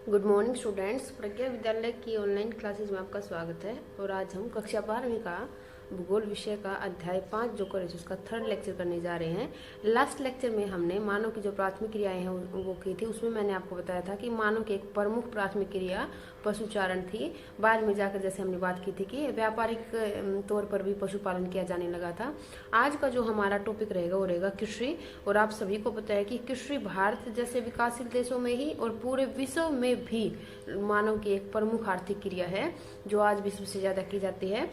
Good morning students. प्रज्ञा विद्यालय की online classes में आपका स्वागत है। और आज हम कक्षा 12वीं का भूगोल विषय का अध्याय 5 जो करें उसका थर्ड लेक्चर करने जा रहे हैं। लास्ट लेक्चर में हमने मानव की जो प्राथमिक क्रियाएं हैं वो की थी। उसमें मैंने आपको बताया था कि मानव की एक प्रमुख प्राथमिक क्रिया पशुचारण थी। बाद में जाकर जैसे हमने बात की थी कि व्यापारिक तौर पर भी पशुपालन किया जाने लगा था। आज का जो हमारा टॉपिक रहेगा वो रहेगा कृषि। और आप सभी को पता है कि कृषि भारत जैसे विकासशील देशों में ही और पूरे विश्व में भी मानव की एक प्रमुख आर्थिक क्रिया है जो आज विश्व से ज्यादा की जाती है।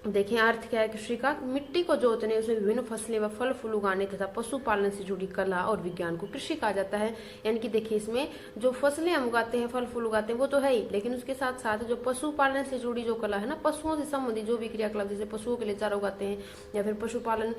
देखिए अर्थ क्या है कृषि का? मिट्टी को जोतने, उसमें विभिन्न फसलें व फल फूल उगाने तथा पशुपालन से जुड़ी कला और विज्ञान को कृषि कहा जाता है। यानी कि देखिए इसमें जो फसलें हम उगाते हैं, फल फूल उगाते हैं वो तो है ही, लेकिन उसके साथ साथ जो पशुपालन से जुड़ी जो कला है ना, पशुओं से संबंधित जो भी क्रियाकलाप, जैसे पशुओं के लिए चारा उगाते हैं या फिर पशुपालन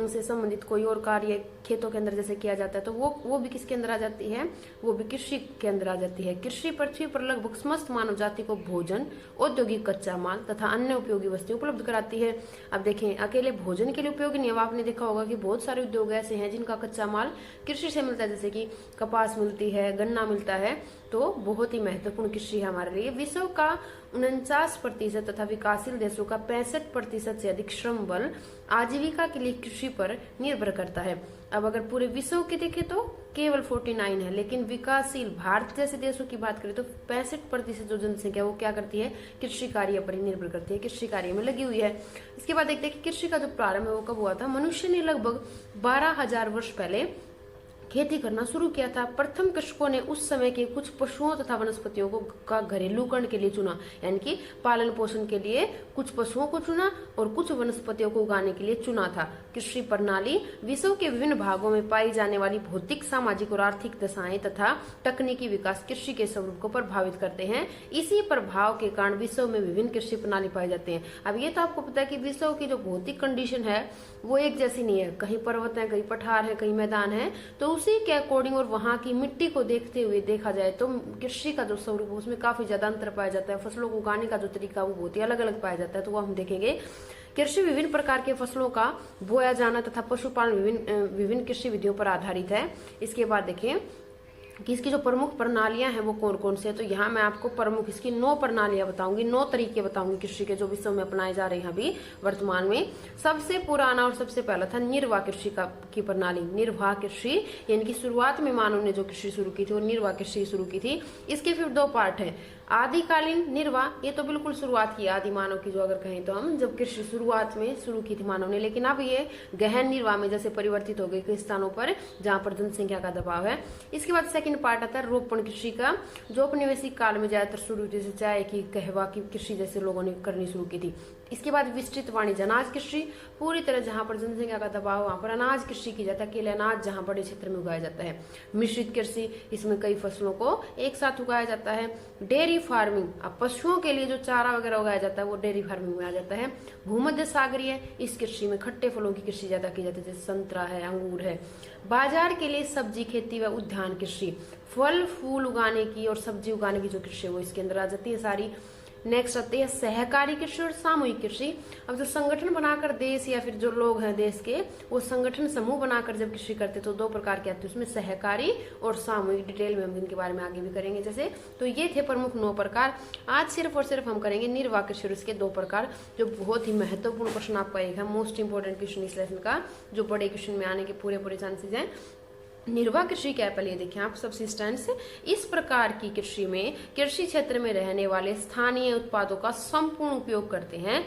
से संबंधित कोई और कार्य खेतों के अंदर जैसे किया जाता है, तो वो भी किसके अंदर आ जाती है? वो भी कृषि के अंदर आ जाती है। कृषि पृथ्वी पर लगभग समस्त मानव जाति को भोजन, औद्योगिक कच्चा माल तथा अन्य उपयोगी वस्तुएं उपलब्ध कराती है। अब देखें अकेले भोजन के लिए उपयोगी नहीं। अब आपने देखा होगा कि बहुत सारे उद्योग ऐसे हैं जिनका कच्चा माल कृषि से मिलता है, जैसे कि कपास मिलती है, गन्ना मिलता है, तो बहुत ही महत्वपूर्ण कृषि है हमारे लिए। विश्व का 49% तथा विकासशील देशों का 65% से अधिक श्रम बल आजीविका के लिए कृषि पर निर्भर करता है। अब अगर पूरे विश्व की देखें तो केवल 49 है, लेकिन विकासशील भारत जैसे देशों की बात करें तो 65% जो जनसंख्या वो क्या करती है? कृषि कार्य पर ही निर्भर करती है, कृषि कार्य में लगी हुई है। इसके बाद देखते हैं कि कृषि का जो प्रारंभ है वो कब हुआ था। मनुष्य ने लगभग 12,000 वर्ष पहले खेती करना शुरू किया था। प्रथम कृषकों ने उस समय के कुछ पशुओं तथा वनस्पतियों को का घरेलूकरण के लिए चुना, यानी कि पालन पोषण के लिए कुछ पशुओं को चुना और कुछ वनस्पतियों को उगाने के लिए चुना था। कृषि प्रणाली विश्व के विभिन्न भागों में पाई जाने वाली भौतिक, सामाजिक और आर्थिक दशाएं तथा तकनीकी विकास कृषि के स्वरूप को प्रभावित करते हैं। इसी प्रभाव के कारण विश्व में विभिन्न कृषि प्रणाली पाए जाते हैं। अब ये तो आपको पता है कि विश्व की जो भौतिक कंडीशन है वो एक जैसी नहीं है। कहीं पर्वत है, कहीं पठार है, कहीं मैदान है, तो उसी के अकॉर्डिंग और वहां की मिट्टी को देखते हुए देखा जाए तो कृषि का जो स्वरूप है उसमें काफी ज्यादा अंतर पाया जाता है। फसलों को उगाने का जो तरीका वो बहुत ही अलग अलग पाया जाता है, तो वो हम देखेंगे। कृषि विभिन्न प्रकार के फसलों का बोया जाना तथा पशुपालन विभिन्न कृषि विधियों पर आधारित है। इसके बाद देखें कि इसकी जो प्रमुख प्रणालियां हैं वो कौन कौन से हैं। तो यहाँ मैं आपको प्रमुख इसकी 9 प्रणालियां बताऊंगी, 9 तरीके बताऊंगी कृषि के जो विश्व में अपनाए जा रहे हैं अभी वर्तमान में। सबसे पुराना और सबसे पहला था निर्वाह कृषि की प्रणाली। निर्वाह कृषि यानी कि शुरुआत में मानव ने जो कृषि शुरू की थी वो निर्वाह कृषि शुरू की थी। इसके फिर 2 पार्ट है। आदिकालीन निर्वाह, ये तो बिल्कुल शुरुआत की आदि मानव की जो अगर कहें तो हम, जब कृषि शुरुआत में शुरू की थी मानव ने, लेकिन अब ये गहन निर्वाह में जैसे परिवर्तित हो गई कई स्थानों पर जहां पर जनसंख्या का दबाव है। इसके बाद सेकंड पार्ट आता है रोपण कृषि का, जो औपनिवेशिक काल में ज्यादातर शुरू, जैसे चाय की, कहवा की कृषि जैसे लोगों ने करनी शुरू की थी। इसके बाद विस्तृत वाणिज्य अनाज कृषि, पूरी तरह जहां पर जनसंख्या का दबाव वहां पर अनाज कृषि की जाता है, केवल अनाज जहां बड़े क्षेत्र में उगाया जाता है। मिश्रित कृषि, इसमें कई फसलों को एक साथ उगाया जाता है। डेयरी फार्मिंग, अब पशुओं के लिए जो चारा वगैरह उगाया जाता है वो डेयरी फार्मिंग में आ जाता है। भूमध्य सागरीय, इस कृषि में खट्टे फलों की कृषि ज्यादा की जाती है, जैसे संतरा है, अंगूर है। बाजार के लिए सब्जी खेती व उद्यान कृषि, फल फूल उगाने की और सब्जी उगाने की जो कृषि है वो इसके अंदर आ जाती है सारी। नेक्स्ट आती है सहकारी कृषि और सामूहिक कृषि। अब जो संगठन बनाकर देश या फिर जो लोग हैं देश के, वो संगठन समूह बनाकर जब कृषि करते तो 2 प्रकार के आते हैं उसमें, सहकारी और सामूहिक। डिटेल में हम इनके बारे में आगे भी करेंगे जैसे। तो ये थे प्रमुख 9 प्रकार। आज सिर्फ और सिर्फ हम करेंगे निर्वाह कृषि और इसके 2 प्रकार, जो बहुत ही महत्वपूर्ण क्वेश्चन आपका एक है, मोस्ट इंपोर्टेंट क्वेश्चन इस लेसन का, जो बड़े क्वेश्चन में आने के पूरे चांसेस हैं। निर्वाह कृषि क्या है पहले देखें आप सब्सिस्टेंस। इस प्रकार की कृषि में कृषि क्षेत्र में रहने वाले स्थानीय उत्पादों का संपूर्ण उपयोग करते हैं।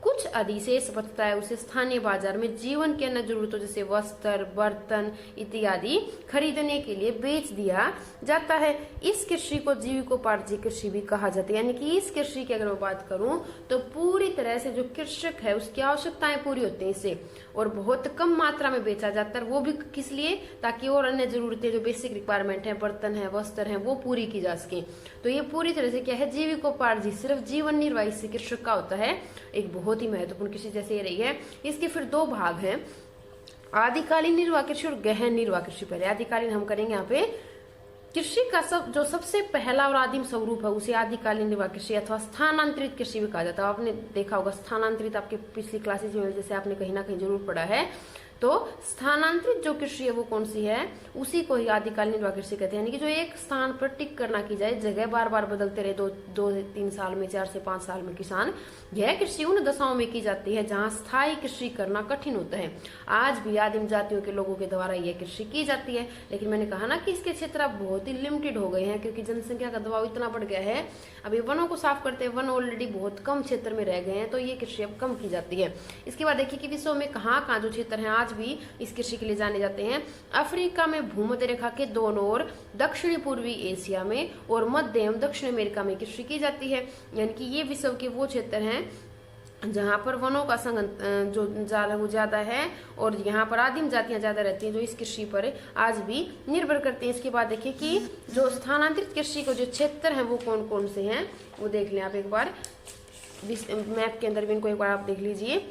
कुछ अधिशेष बचता है उसे स्थानीय बाजार में जीवन के अन्य जरूरतों जैसे वस्त्र, बर्तन इत्यादि खरीदने के लिए बेच दिया जाता है। इस कृषि को जीविकोपार्जित कृषि भी कहा जाता है। यानी कि इस कृषि की अगर मैं बात करूं तो पूरी तरह से जो कृषक है उसकी आवश्यकताएं पूरी होती हैं इससे, और बहुत कम मात्रा में बेचा जाता है। वो भी किस लिए? ताकि और अन्य जरूरतें जो बेसिक रिक्वायरमेंट है, बर्तन है, वस्त्र है, वो पूरी की जा सके। तो ये पूरी तरह से क्या है? जीविकोपार्जित, सिर्फ जीवन निर्वाह इससे कृषक का होता है। एक बहुत ही महत्वपूर्ण कृषि जैसे ये रही है। इसके फिर 2 भाग हैं, आदिकालीन निर्वाह कृषि और गहन निर्वाह कृषि। पहले आदिकालीन हम करेंगे यहाँ पे। कृषि का जो सबसे पहला और आदिम स्वरूप है उसे आदिकालीन निर्वाह कृषि अथवा स्थानांतरित कृषि भी कहा जाता है। आपने देखा होगा स्थानांतरित, आपके पिछली क्लासेज में जैसे आपने कहीं ना कहीं जरूर पढ़ा है तो स्थानांतरित जो कृषि है वो कौन सी है, उसी को ही आदिकालीन निर्वाह कृषि कहते हैं। यानी कि जो एक स्थान पर टिक कर ना की जाए, जगह बार बार बदलते रहे, 2 से 3 साल में, 4 से 5 साल में किसान, यह कृषि उन दशाओं में की जाती है जहाँ स्थायी कृषि करना कठिन होता है। आज भी आदिम जातियों के लोगों के द्वारा यह कृषि की जाती है, लेकिन मैंने कहा ना कि इसके क्षेत्र अब बहुत ही लिमिटेड हो गए हैं, क्योंकि जनसंख्या का दबाव इतना बढ़ गया है। अभी वनों को साफ करते हैं, वन ऑलरेडी बहुत कम क्षेत्र में रह गए हैं, तो ये कृषि अब कम की जाती है। इसके बाद देखिए कि विश्व में कहाँ कहाँ जो क्षेत्र हैं आज भी इस कृषि के लिए जाने जाते हैं। अफ्रीका में भूमध्य रेखा के दोनों ओर, दक्षिणी पूर्वी एशिया में और मध्य एवं दक्षिण अमेरिका में कृषि की जाती है। यानी कि ये विश्व के वो क्षेत्र हैं जहाँ पर वनों का संघन जो ज्यादा है और यहाँ पर आदिम जातियां ज्यादा रहती हैं, जो इस कृषि पर आज भी निर्भर करते हैं। इसके बाद देखिए कि जो स्थानांतरित कृषि के जो क्षेत्र हैं वो कौन कौन से हैं, वो देख लें आप एक बार मैप के अंदर भी, इनको एक बार आप देख लीजिए।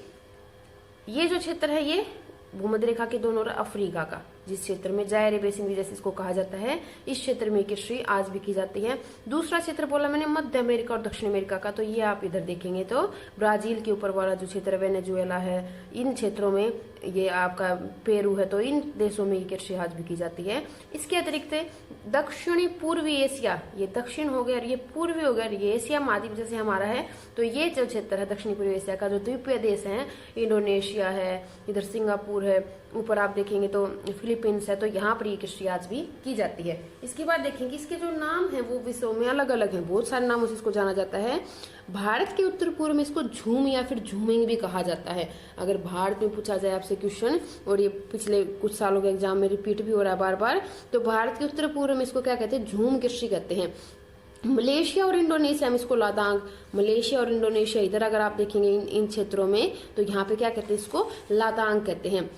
ये जो क्षेत्र है ये भूमध्य रेखा के दोनों ओर अफ्रीका का, जिस क्षेत्र में जायरे बेसिन भी जैसे इसको कहा जाता है, इस क्षेत्र में कृषि आज भी की जाती है। दूसरा क्षेत्र बोला मैंने मध्य अमेरिका और दक्षिण अमेरिका का, तो ये आप इधर देखेंगे तो ब्राजील के ऊपर वाला जो क्षेत्र वेनेजुएला है, इन क्षेत्रों में, ये आपका पेरू है, तो इन देशों में ये कृषि आज भी की जाती है। इसके अतिरिक्त दक्षिणी पूर्वी एशिया, ये दक्षिण हो गया और ये पूर्वी हो गया, ये एशिया महाद्वीप जैसे हमारा है, तो ये जो क्षेत्र है दक्षिणी पूर्वी एशिया का, जो द्वीपीय देश है, इंडोनेशिया है, इधर सिंगापुर है, ऊपर आप देखेंगे तो फिलीपींस है, तो यहाँ पर ये कृषि आज भी की जाती है। इसके बाद देखेंगे इसके जो नाम है वो विश्व में अलग अलग हैं, बहुत सारे नामों से इसको जाना जाता है। भारत के उत्तर पूर्व में इसको झूम या फिर झूमिंग भी कहा जाता है। अगर भारत में पूछा जाए आपसे क्वेश्चन, और ये पिछले कुछ सालों के एग्जाम में रिपीट भी हो रहा है बार बार, तो भारत के उत्तर पूर्व में इसको क्या कहते हैं, झूम कृषि कहते हैं। मलेशिया और इंडोनेशिया में इसको लादांग, मलेशिया और इंडोनेशिया इधर अगर आप देखेंगे इन क्षेत्रों में, तो यहाँ पे क्या कहते हैं, इसको लादांग कहते हैं।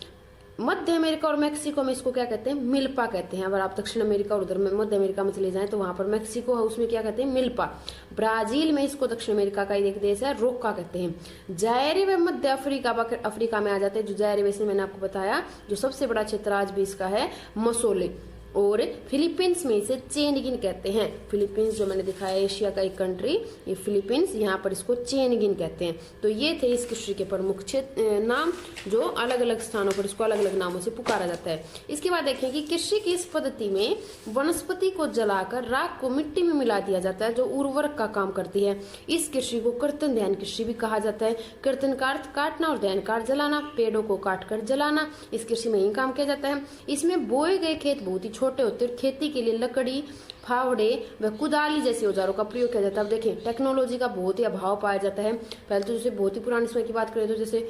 मध्य अमेरिका और मैक्सिको में इसको क्या कहते हैं, मिल्पा कहते हैं। अगर आप दक्षिण अमेरिका और उधर में मध्य अमेरिका में चले जाएं तो वहां पर मैक्सिको है, उसमें क्या कहते हैं, मिल्पा। ब्राजील में इसको, दक्षिण अमेरिका का एक देश है, रोक्का कहते हैं। जायरे व मध्य अफ्रीका में आ जाते हैं, जो जायरे वैसे मैंने आपको बताया, जो सबसे बड़ा क्षेत्र आज भी इसका है, मसोले। और फिलीपींस में इसे चेनगिन कहते हैं। फिलीपींस जो मैंने दिखाया एशिया का एक कंट्री, ये फिलीपींस, यहाँ पर इसको चेनगिन कहते हैं। तो ये थे इस कृषि के प्रमुख नाम, जो अलग अलग स्थानों पर इसको अलग अलग नामों से पुकारा जाता है। इसके बाद देखें कि कृषि की इस पद्धति में वनस्पति को जलाकर राख को मिट्टी में मिला दिया जाता है, जो उर्वरक का काम करती है। इस कृषि को कर्तन ध्यान कृषि भी कहा जाता है। कर्तन का अर्थ काटना और ध्यान का अर्थ जलाना, पेड़ों को काट कर जलाना, इस कृषि में यही काम किया जाता है। इसमें बोए गए खेत बहुत ही छोटे होते हैं, खेती के लिए लकड़ी, फावड़े व कुदाली जैसे औजारों का प्रयोग किया जाता है। अब देखें टेक्नोलॉजी का बहुत ही अभाव पाया जाता है। पहले तो जैसे बहुत ही पुराने समय की बात करें तो जैसे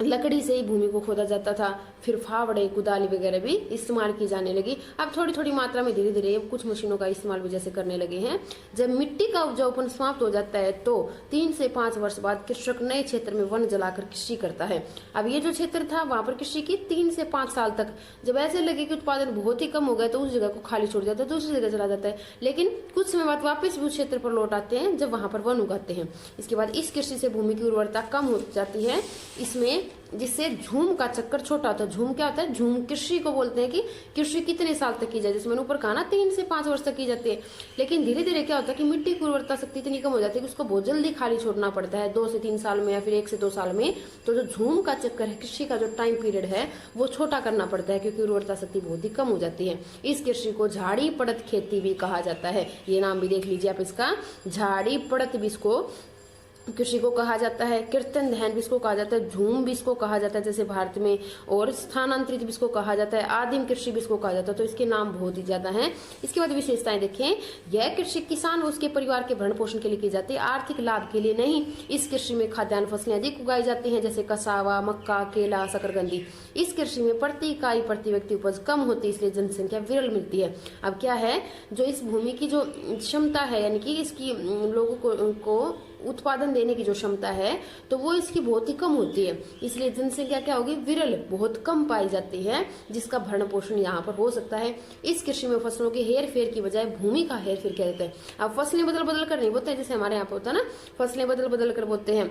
लकड़ी से ही भूमि को खोदा जाता था, फिर फावड़े, कुदाली वगैरह भी इस्तेमाल की जाने लगी। अब थोड़ी थोड़ी मात्रा में धीरे धीरे कुछ मशीनों का इस्तेमाल भी जैसे करने लगे हैं। जब मिट्टी का उपजाऊपन समाप्त हो जाता है तो 3 से 5 वर्ष बाद कृषक नए क्षेत्र में वन जलाकर कृषि करता है। अब ये जो क्षेत्र था वहां पर कृषि की 3 से 5 साल तक। जब ऐसे लगे कि उत्पादन बहुत ही कम हो गया तो उस जगह को खाली छोड़ जाता है, दूसरी जगह चला जाता है, लेकिन कुछ समय बाद वापस भी उस क्षेत्र पर लौट आते हैं जब वहां पर वन उगाते हैं। इसके बाद इस कृषि से भूमि की उर्वरता कम हो जाती है, इसमें जिससे झूम का चक्कर छोटा होता है। झूम क्या होता है, झूम कृषि को बोलते हैं कि कृषि कितने साल तक की जाए, जैसे मैंने ऊपर कहा ना 3 से 5 वर्ष तक की जाती है। लेकिन धीरे धीरे क्या होता है कि मिट्टी की उर्वरता शक्ति इतनी कम हो जाती है कि उसको बहुत जल्दी खाली छोड़ना पड़ता है, 2 से 3 साल में या फिर 1 से 2 साल में। तो जो झूम का चक्कर है, कृषि का जो टाइम पीरियड है वो छोटा करना पड़ता है, क्योंकि उर्वरता शक्ति बहुत ही कम हो जाती है। इस कृषि को झाड़ी पड़त खेती भी कहा जाता है। ये नाम भी देख लीजिए आप इसका, झाड़ी पड़त भी इसको कृषि को कहा जाता है। कीर्तन ध्यान भी इसको कहा जाता है, झूम भी इसको कहा जाता है जैसे भारत में, और स्थानांतरित भी इसको कहा जाता है, आदिम कृषि भी इसको कहा जाता है। तो इसके नाम बहुत ही ज्यादा हैं। इसके बाद विशेषताएं देखें, यह कृषि किसान और उसके परिवार के भरण पोषण के लिए की जाती है, आर्थिक लाभ के लिए नहीं। इस कृषि में खाद्यान्न फसलें अधिक उगाई जाती हैं, जैसे कसावा, मक्का, केला, शकरकंदी। इस कृषि में प्रति इकाई प्रति व्यक्ति उपज कम होती है, इसलिए जनसंख्या विरल मिलती है। अब क्या है, जो इस भूमि की जो क्षमता है, यानी कि इसकी लोगों को उत्पादन देने की जो क्षमता है, तो वो इसकी बहुत ही कम होती है, इसलिए जनसंख्या क्या होगी, विरल, बहुत कम पाई जाती है, जिसका भरण पोषण यहाँ पर हो सकता है। इस कृषि में फसलों के हेर फेर की बजाय भूमि का हेर फेर किया जाता है। अब फसलें बदल बदल कर नहीं बोते हैं, जैसे हमारे यहाँ पे होता है ना, फसलें बदल बदल कर बोते हैं,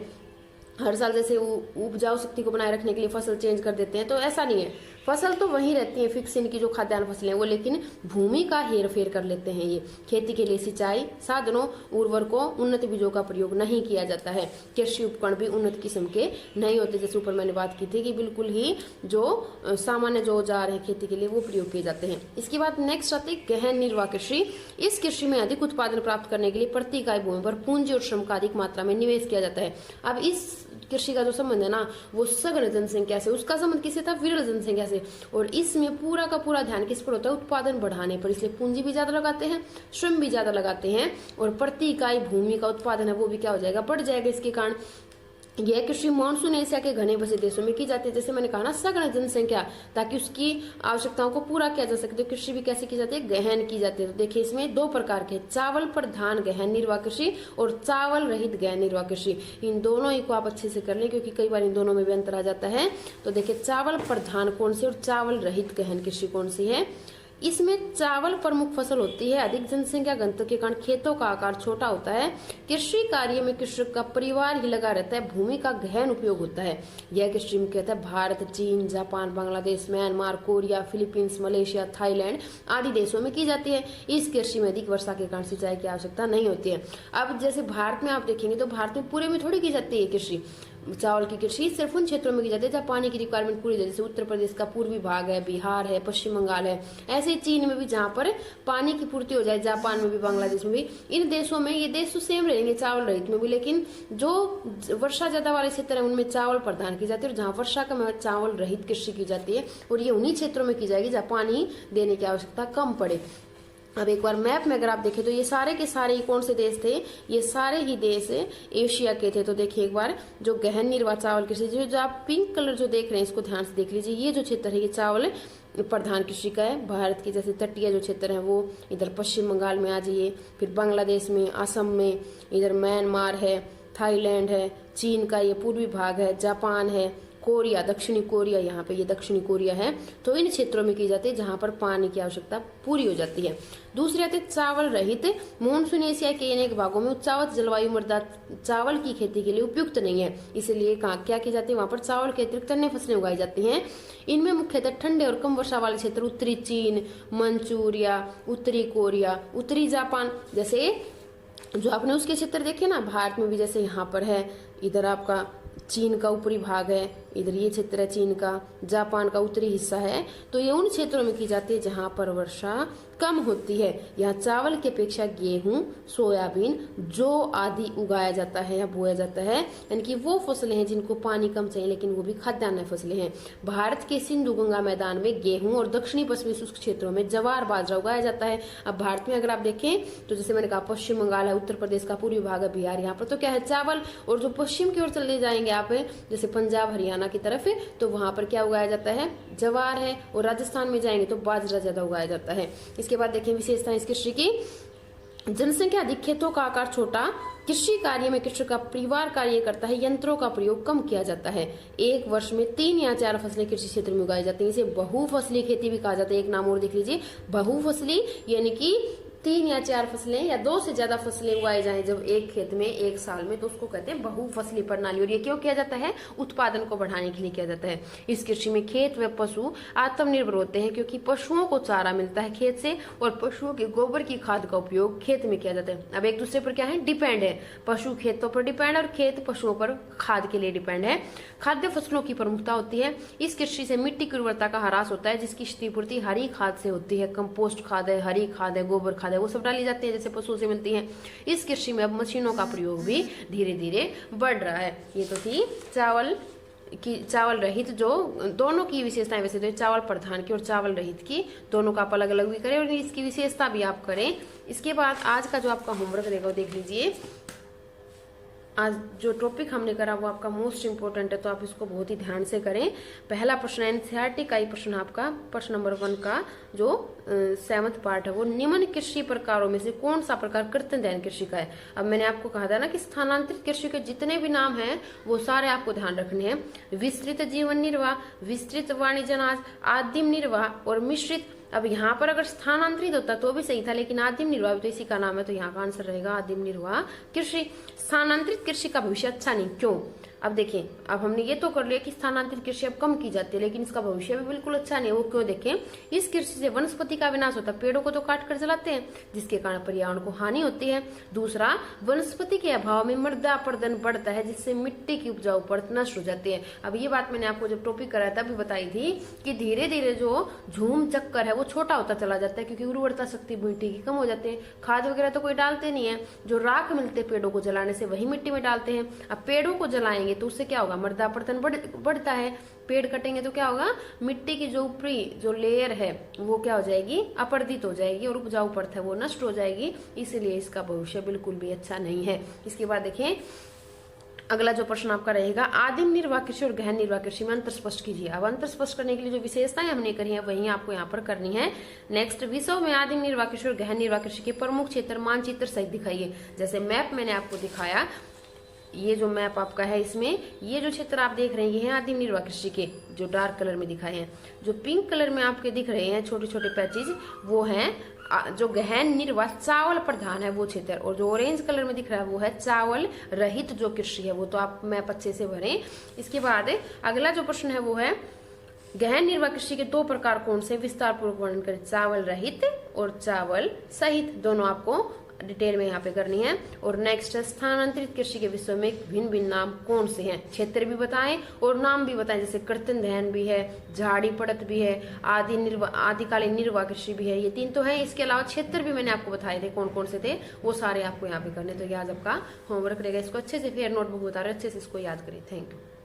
हर साल जैसे उपजाऊ शक्ति को बनाए रखने के लिए फसल चेंज कर देते हैं, तो ऐसा नहीं है। फसल तो वही रहती है फिक्स, इनकी जो खाद्यान्न फसलें वो, लेकिन भूमि का हेर फेर कर लेते हैं ये। खेती के लिए सिंचाई साधनों, उर्वरकों, उन्नत बीजों का प्रयोग नहीं किया जाता है। कृषि उपकरण भी उन्नत किस्म के नहीं होते, जैसे ऊपर मैंने बात की थी कि बिल्कुल ही जो सामान्य जो औजार है खेती के लिए वो प्रयोग किए जाते हैं। इसके बाद नेक्स्ट आती है गहन निर्वाह कृषि। इस कृषि में अधिक उत्पादन प्राप्त करने के लिए प्रति इकाई भूमि पर पूंजी और श्रम का अधिक मात्रा में निवेश किया जाता है। अब इस कृषि का जो संबंध है ना वो सघन जनसंख्या से, उसका संबंध किससे था? विरल जनसंख्या से। और इसमें पूरा का पूरा ध्यान किस पर होता है? उत्पादन बढ़ाने पर। इसलिए पूंजी भी ज्यादा लगाते हैं, श्रम भी ज्यादा लगाते हैं, और प्रति इकाई भूमि का उत्पादन है वो भी क्या हो जाएगा? बढ़ जाएगा। इसके कारण यह कृषि मानसून एशिया के घने बसे देशों में की जाती है। जैसे मैंने कहा ना, सघन जनसंख्या, ताकि उसकी आवश्यकताओं को पूरा किया जा सके। तो कृषि भी कैसे की जाती है? गहन की जाती है। तो देखिए इसमें दो प्रकार के, चावल प्रधान गहन निर्वाह कृषि और चावल रहित गहन निर्वाह कृषि। इन दोनों ही को आप अच्छे से कर लें, क्योंकि कई बार इन दोनों में भी अंतर आ जाता है। तो देखिए चावल प्रधान कौन सी और चावल रहित गहन कृषि कौन सी है। इसमें चावल प्रमुख फसल होती है। अधिक जनसंख्या घनत्व के कारण खेतों का आकार छोटा होता है। कृषि कार्य में कृषक का परिवार ही लगा रहता है। भूमि का गहन उपयोग होता है। यह कृषि मुख्यतः भारत, चीन, Japan, Bangladesh, Myanmar, Korea, Philippines, Malaysia, Thailand आदि देशों में की जाती है। इस कृषि में अधिक वर्षा के कारण सिंचाई की आवश्यकता नहीं होती है। अब जैसे भारत में आप देखेंगे तो भारत में पूरे में थोड़ी की जाती है कृषि। चावल की कृषि सिर्फ उन क्षेत्रों में की जाती है जहाँ पानी की रिक्वायरमेंट पूरी जैसे उत्तर प्रदेश का पूर्वी भाग है, बिहार है, पश्चिम बंगाल है। ऐसे ही चीन में भी जहाँ पर पानी की पूर्ति हो जाए, जापान में भी, बांग्लादेश में भी। इन देशों में ये देश तो सेम रहेंगे चावल रहित में भी, लेकिन जो वर्षा ज्यादा वाले क्षेत्र है उनमें चावल प्रदान की जाती है, और जहाँ वर्षा कम है चावल रहित कृषि की जाती है। और ये उन्हीं क्षेत्रों में की जाएगी जहाँ पानी देने की आवश्यकता कम पड़े। अब एक बार मैप में अगर आप देखें तो ये सारे के सारे कौन से देश थे? ये सारे ही देश एशिया के थे। तो देखिए एक बार जो गहन निर्वाह चावल कृषि, जो आप पिंक कलर जो देख रहे हैं इसको ध्यान से देख लीजिए। ये जो क्षेत्र है ये चावल प्रधान कृषि का है। भारत के जैसे तटीय जो क्षेत्र है वो इधर पश्चिम बंगाल में आ जाइए, फिर बांग्लादेश में, असम में, इधर म्यांमार है, थाईलैंड है, चीन का ये पूर्वी भाग है, जापान है, कोरिया, दक्षिणी कोरिया, यहाँ पे ये दक्षिणी कोरिया है। तो इन क्षेत्रों में की जाती है जहां पर पानी की आवश्यकता पूरी हो जाती है। दूसरी आती है चावल रहित। मानसून एशिया के अनेक भागों में उच्चावत जलवायु मृदा चावल की खेती के लिए उपयुक्त नहीं है, इसलिए क्या की जाती है? वहां पर चावल के अतिरिक्त अन्य फसलें उगाई जाती हैं। इनमें मुख्यतः ठंडे और कम वर्षा वाले क्षेत्र, उत्तरी चीन, मंचूरिया, उत्तरी कोरिया, उत्तरी जापान, जैसे जो आपने उसके क्षेत्र देखे ना भारत में भी, जैसे यहाँ पर है, इधर आपका चीन का ऊपरी भाग है, इधर ये क्षेत्र है चीन का, जापान का उत्तरी हिस्सा है। तो ये उन क्षेत्रों में की जाती है जहां पर वर्षा कम होती है। यहाँ चावल की अपेक्षा गेहूं, सोयाबीन, जौ आदि उगाया जाता है या बोया जाता है। यानी कि वो फसलें हैं जिनको पानी कम चाहिए, लेकिन वो भी खाद्यान्न फसलें हैं। भारत के सिंधु गंगा मैदान में गेहूं और दक्षिणी पश्चिमी शुष्क क्षेत्रों में जवार, बाजरा उगाया जाता है। अब भारत में अगर आप देखें तो जैसे मैंने कहा पश्चिम बंगाल है, उत्तर प्रदेश का पूर्वी भाग है, बिहार, यहाँ पर तो क्या है? चावल। और जो पश्चिम की ओर चले जाएंगे आप, जैसे पंजाब, हरियाणा की तरफ, तो वहां पर क्या उगाया जाता है? जवार है। और राजस्थान में जाएंगे तो बाजरा ज्यादा उगाया जाता है। इसके बाद देखें विशेषता इस कृषि की। जनसंख्या अधिक, खेतों का आकार छोटा, कृषि कार्य में कृषक का परिवार कार्य करता है, यंत्रों का प्रयोग कम किया जाता है। एक वर्ष में 3 या 4 फसलें कृषि क्षेत्र में उगाई जाती है। इसे बहुफसली खेती भी कहा जाता है। एक नाम और देख लीजिए, बहुफसली, यानी कि 3 या 4 फसलें या 2 से ज्यादा फसलें उगाई जाएं जब एक खेत में एक साल में, तो उसको कहते हैं बहुफसली प्रणाली। और ये क्यों किया जाता है? उत्पादन को बढ़ाने के लिए किया जाता है। इस कृषि में खेत व पशु आत्मनिर्भर होते हैं, क्योंकि पशुओं को चारा मिलता है खेत से, और पशुओं के गोबर की खाद का उपयोग खेत में किया जाता है। अब एक दूसरे पर क्या है? डिपेंड है। पशु खेतों पर डिपेंड है और खेत पशुओं पर खाद के लिए डिपेंड है। खाद्य फसलों की प्रमुखता होती है। इस कृषि से मिट्टी की उर्वरता का ह्रास होता है, जिसकी क्षतिपूर्ति हरी खाद से होती है। कंपोस्ट खाद है, हरी खाद है, गोबर खाद है, वो सब डाली जाती है जैसे पशुओं से मिलती है। इस कृषि में अब मशीनों का प्रयोग भी धीरे धीरे बढ़ रहा है। ये तो थी चावल रहित, जो दोनों की विशेषताएं, वैसे तो चावल प्रधान की और चावल रहित की, दोनों का आप अलग अलग भी करें और इसकी विशेषता भी आप करें। इसके बाद आज का जो आपका होमवर्क रहेगा वो देख लीजिए। आज जो टॉपिक हमने करा वो आपका मोस्ट इंपोर्टेंट है, तो आप इसको बहुत ही ध्यान से करें। पहला प्रश्न एनसीईआरटी का ही प्रश्न आपका, प्रश्न नंबर 1 का जो 7th पार्ट है, वो निम्न कृषि प्रकारों में से कौन सा प्रकार कृत्रिम दहन कृषि का है। अब मैंने आपको कहा था ना कि स्थानांतरित कृषि के जितने भी नाम हैं वो सारे आपको ध्यान रखने हैं। विस्तृत जीवन निर्वाह, विस्तृत वाणिज्य अनाज, आदिम निर्वाह और मिश्रित। अब यहाँ पर अगर स्थानांतरित होता तो भी सही था, लेकिन आदिम निर्वाह तो इसी का नाम है, तो यहाँ का आंसर रहेगा आदिम निर्वाह कृषि। स्थानांतरित कृषि का भविष्य अच्छा नहीं, क्यों? अब देखिए, अब हमने ये तो कर लिया कि स्थानांतरित कृषि अब कम की जाती है, लेकिन इसका भविष्य भी बिल्कुल अच्छा नहीं है। वो क्यों? देखें, इस कृषि से वनस्पति का विनाश होता है, पेड़ों को तो काट कर जलाते हैं, जिसके कारण पर्यावरण को हानि होती है। दूसरा, वनस्पति के अभाव में मृदा अपरदन बढ़ता है, जिससे मिट्टी की उपजाऊ परत नष्ट हो जाती है। अब ये बात मैंने आपको जब टॉपिक कराया था, अभी बताई थी कि धीरे धीरे जो झूम चक्कर है वो छोटा होता चला जाता है, क्योंकि उर्वरता शक्ति मिट्टी की कम हो जाती है। खाद वगैरह तो कोई डालते नहीं है, जो राख मिलते पेड़ों को जलाने से वही मिट्टी में डालते हैं। अब पेड़ों को जलाएंगे तो उससे क्या होगा? मृदा अपरदन बढ़ता है। पेड़ कटेंगे तो क्या होगा? मिट्टी की जो ऊपरी जो लेयर है वो क्या हो जाएगी? अपरदित हो जाएगी और उपजाऊ परत है वो नष्ट हो जाएगी। इसीलिए इसका भविष्य बिल्कुल भी अच्छा नहीं है। इसके बाद देखें, अगला जो प्रश्न आपका रहेगा, आदिम निर्वाह कृषि और गहन निर्वाह कृषि में अंतर स्पष्ट कीजिए। अब अंतर स्पष्ट करने के लिए जो विशेषताएं हमने करी है वही आपको यहाँ पर करनी है। नेक्स्ट, विषयों में आदिम निर्वाह कृषि और गहन निर्वाह कृषि के प्रमुख क्षेत्र मानचित्र सहित दिखाइए। जैसे मैप मैंने आपको दिखाया, ये जो मैप आपका है, इसमें ये जो क्षेत्र आप देख रहे हैं ये है आदिम निर्वाह कृषि के, जो डार्क कलर में दिखाए हैं। जो पिंक कलर में आपके दिख रहे हैं छोटे छोटे पैचेज, वो हैं जो गहन निर्वाह चावल प्रधान है वो क्षेत्र, और जो ऑरेंज कलर में दिख रहा है वो है चावल रहित जो कृषि है। वो तो आप मैप अच्छे से भरें। इसके बाद अगला जो प्रश्न है वो है, गहन निर्वाह कृषि के दो प्रकार कौन से? विस्तार पूर्वक वर्णन करें। चावल रहित और चावल सहित, दोनों आपको डिटेल में यहाँ पे करनी है। और नेक्स्ट है, स्थानांतरित कृषि के विषय में भिन्न भिन्न नाम कौन से हैं? क्षेत्र भी बताएं और नाम भी बताएं, जैसे कर्तन दहन भी है, झाड़ी पड़त भी है, आदिकालीन निर्वाह कृषि भी है। ये तीन तो है। इसके अलावा क्षेत्र भी मैंने आपको बताए थे कौन कौन से थे, वो सारे आपको यहाँ पे करने। तो ये आज आपका होमवर्क रहेगा। इसको अच्छे से फिर नोटबुक बता रहे, अच्छे से इसको याद करें। Thank you.